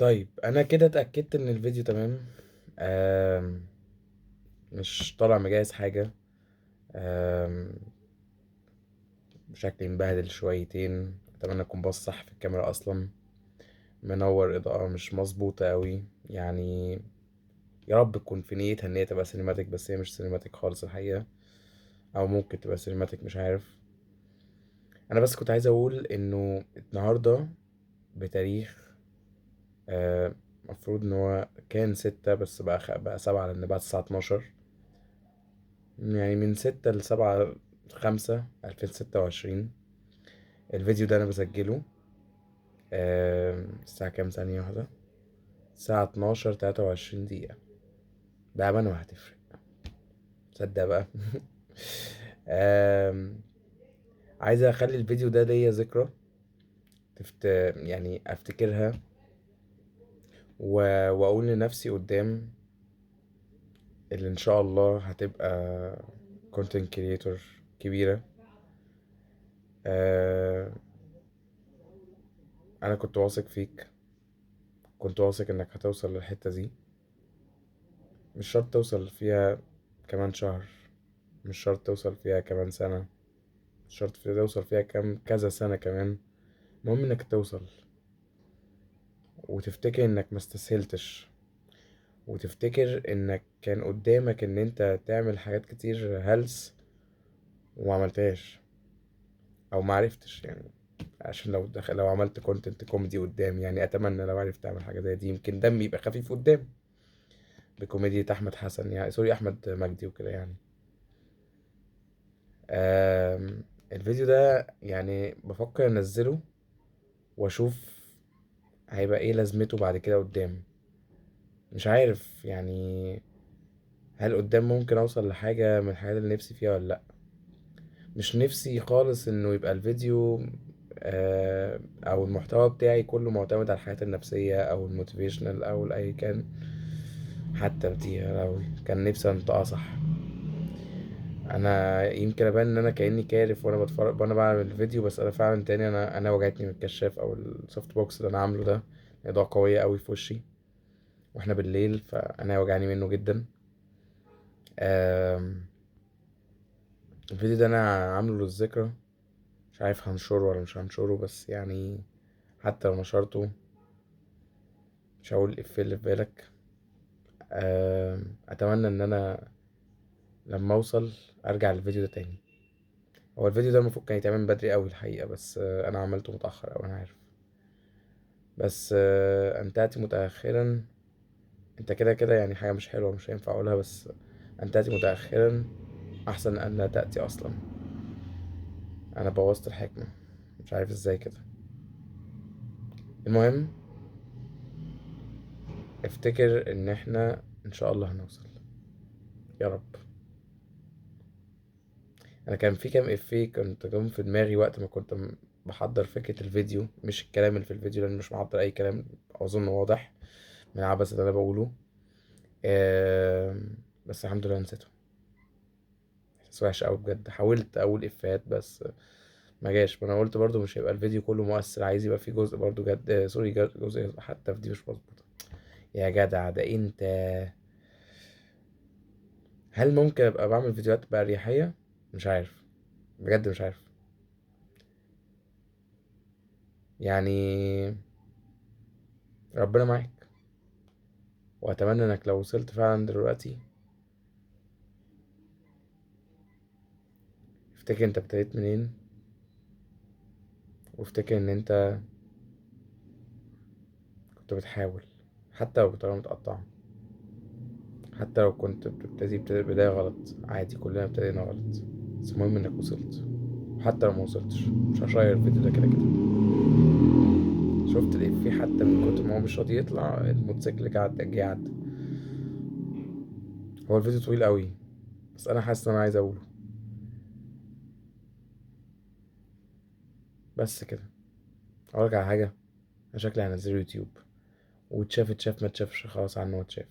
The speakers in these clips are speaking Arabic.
طيب انا كده اتأكدت ان الفيديو تمام. آم، مش طالع مجهز حاجة. آم، شكلي مبهدل شويتين، اتمنى اكون باص صح في الكاميرا اصلا. منور اضاءة مش مظبوطة قوي يعني. يا رب تكون في نيتها ان هي تبقى سينماتيك، بس هي مش سينماتيك خالص الحقيقة. او ممكن تبقى سينماتيك، مش عارف. انا بس كنت عايز اقول انه النهاردة بتاريخ مفروض ان هو كان 6، بس بقى 7 لان بعد الساعة 12. يعني من 6 ل7/5/2026. الفيديو ده أنا بسجله الساعة كام؟ ثانية واحدة. الساعة 12:23. بأمانة وهتفرق، تصدق بقى. آم، عايز أخلي الفيديو ده ليا ذكرى، يعني أفتكرها وأقول لنفسي قدام اللي إن شاء الله هتبقى content creator كبيرة. آه، أنا كنت واثق فيك، كنت واثق إنك هتوصل للحتة دي. مش شرط توصل فيها كمان شهر، مش شرط توصل فيها كمان سنة، مش شرط توصل فيها كذا سنة كمان. المهم انك توصل، وتفتكر انك مستسهلتش، وتفتكر انك كان قدامك ان انت تعمل حاجات كتير هلس ومعملتهاش او معرفتش يعني. عشان لو عملت كونتنت كوميدي قدام، يعني اتمنى لو عرفت اعمل حاجة زي دي يمكن دمي يبقى خفيف قدام بكوميديا احمد حسن، يعني سوري احمد مجدي وكده يعني. الفيديو ده يعني بفكر انزله واشوف هيبقى ايه لازمته بعد كده قدام. مش عارف يعني، هل قدام ممكن اوصل لحاجة من الحاجات اللي نفسي فيها ولا لا. مش نفسي خالص انه يبقى الفيديو او المحتوى بتاعي كله معتمد على الحياة النفسية او الموتيفيشنال او اي كان. حتى دي لو كان نفسي انطقها صح. انا يمكن ابان ان انا كاني كارف وانا بتفرج وانا بعمل الفيديو، بس انا فعلا تاني انا وجعتني من الكشاف او السوفت بوكس اللي انا عامله ده. اضاءة قوية قوي في وشي واحنا بالليل، فانا وجعني منه جدا. آم، الفيديو ده انا عامله للذكرى. مش عارف هنشره ولا مش هنشره، بس يعني حتى لو نشرته مش هقول الإفيه اللي في بالك. اتمنى ان انا لما اوصل ارجع للفيديو ده تاني. هو الفيديو ده المفروض كان يتعمل من بدري قوي الحقيقة، بس انا عملته متأخر اوي انا عارف. بس ان تأتي متأخرا. انت كده كده يعني حاجة مش حلوة مش هينفع اقولها، بس ان تأتي متأخرا احسن ان لا تأتي اصلا. انا بوظت الحكمة، مش عارف ازاي كده. المهم، افتكر ان احنا ان شاء الله هنوصل، يا رب. انا كان في كام افيه كنت جم في دماغي وقت ما كنت بحضر فكرة الفيديو، مش الكلام اللي في الفيديو لان مش محضر اي كلام اظن واضح من العبث اللي انا بقوله. بس الحمد لله نسيته. احساس وحش قوي بجد، حاولت اقول افيهات بس ما جاش. ما انا قلت برضو مش هيبقى الفيديو كله مؤثر، عايز يبقى فيه جزء برضو جد. سوري، جزء حتى في دي مش مظبوطة. يا جدع ده انت. هل ممكن ابقى بعمل فيديوهات بأريحية؟ مش عارف، بجد مش عارف يعني. ربنا معاك، واتمنى انك لو وصلت فعلا دلوقتي افتكر انت ابتديت منين، وافتكر ان انت كنت بتحاول. حتى لو بطريقة متقطعة، حتى لو كنت بتبتدي بداية غلط، عادي كلنا ابتدينا غلط. بس المهم انك وصلت. وحتى لو ما وصلتش مش هشير الفيديو ده كده كده. شفت الإفيه حتى من كتر ما هو مش راضي يطلع الموتوسيكل جه عدى. هو الفيديو طويل قوي، بس انا حاسس ان انا عايز اقوله. بس كده. اقول لك على حاجة، انا شكلي هنزله يوتيوب، واتشاف اتشاف، ما اتشافش خلاص عنه اتشاف.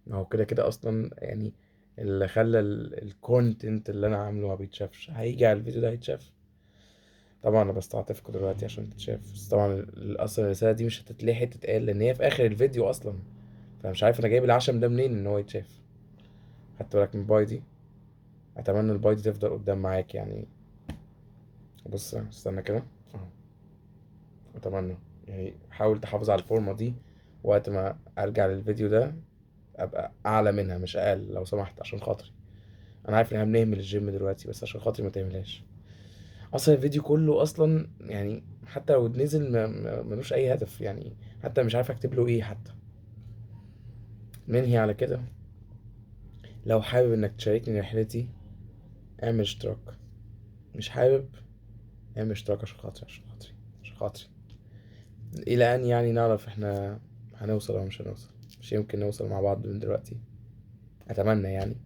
ما هو كده كده اصلا يعني. اللي خلى الكونتنت اللي انا عامله ما بيتشافش هيجي على الفيديو ده هيتشاف. طبعا انا بستعطفكوا دلوقتي عشان تتشاف، بس طبعا اصلا الرساله دي مش هتتلحق تتقال لان هي في اخر الفيديو اصلا. فانا مش عارف انا جايب العشم ده منين ان هو يتشاف. خدت بالك من الباي دي؟ اتمنى الباي دي تفضل قدام معاك يعني. بص استنى كده اهو. اتمنى يعني حاول تحافظ على الفورمه دي، وقت ما ارجع للفيديو ده ابقى اعلى منها مش اقل لو سمحت عشان خاطري. انا عارف ان احنا بنهمل الجيم دلوقتي، بس عشان خاطري ما تهملهاش. اصلا الفيديو كله اصلا يعني حتى لو نزل ملوش اي هدف يعني. حتى مش عارف اكتب له ايه حتى. ننهي على كده. لو حابب انك تشاركني رحلتي اعمل اشتراك. مش حابب اعمل اشتراك عشان خاطري عشان خاطري عشان خاطري. الى ان يعني نعرف احنا هنوصل او مش هنوصل. مش يمكن نوصل مع بعض من دلوقتي. اتمنى يعني.